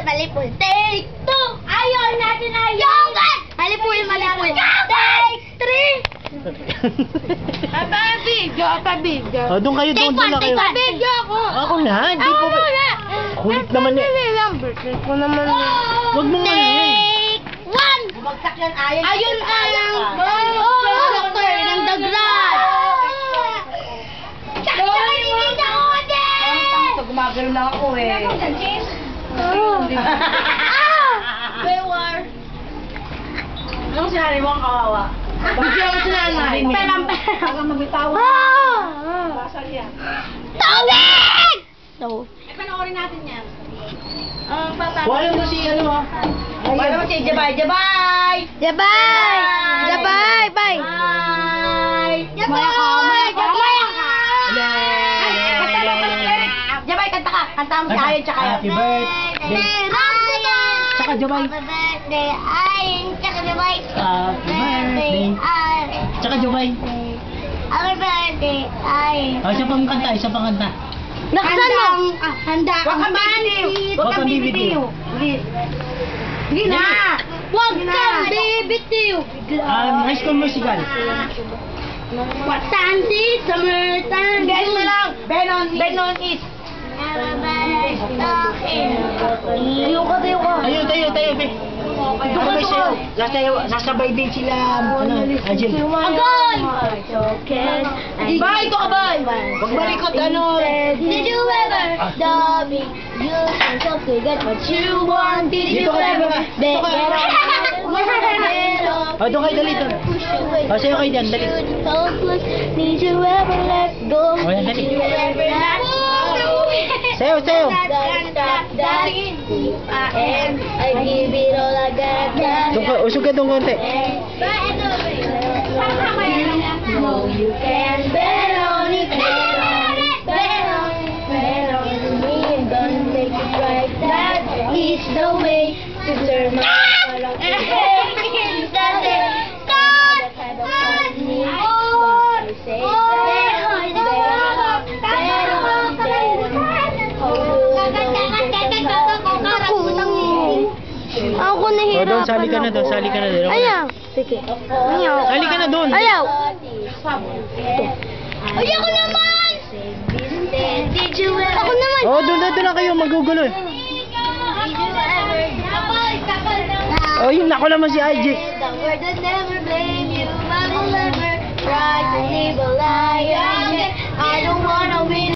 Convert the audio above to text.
malipol. Take 2. Ayaw natin na yogan. Malipol. Take 3. Video. Oh, doon kayo, doon na kayo. Video ako. Ako na, hindi po. Kulit naman eh. Birthday ko naman. Huwag mo nga eh. Take 1. Bumagsak yan, ayun ang doctor ng The Glass. Gumagano lang ako eh. Bewar. Anong sinari mo ang kawawa? Bakit ako sinanay? Perang. Huwag magbitawa. Basag yan. Tubig! So, Panoorin natin yan. Wala mo si ano ha. Wala mo si Jabay. Jabay! Jabay! Jabay! Bye! Jabay! Jabay, kanta ka. Kanta mo si Ayon tsaka yun. Happy birthday. Tsaka Jabay. Happy birthday, Ayon! Tsaka Jabay! Happy birthday. Tsaka Jabay. Happy birthday, Ayon! Oh, isa pang kanta, isa pang kanta. Nakasan mo? Handa Huwag kang bibitiw. Huwag kang bibitiw. Hindi na. Huwag kang bibitiw! High School Musical. Sandy, summertime. Guys mo lang. Benon is. Tayo ka. Tayo, be. Ano ba siya? Sasabay din sila, Angel. Agay! Bay, ito ka bay. Huwag malikot, ano. Did you ever love me? You can so get what you want. Did you Dito ka, ever dito ka. Oh, doon kayo, dali doon. Oh, sa'yo kayo dyan, dali. Did you ever let go? Oh, yan, dali. Did you ever let go? Sayo. Stop, darling. And I give it all I got. Doon ka, usog ka doon konti. No, you can bet on it, bet on me, and gonna make it right. That is the way to turn my heart around. That's it. Ako nahihirapan. Oh, doon, sali ka na doon. Ayaw. Sige. Ayaw. Sali ka na doon. Ayaw. Ayaw ko naman! Ako naman! Oh, doon na kayo, magugulo eh. Oh, yun, ako naman si IJ. The word that never blame you, I will never try to live a lie. I don't wanna win.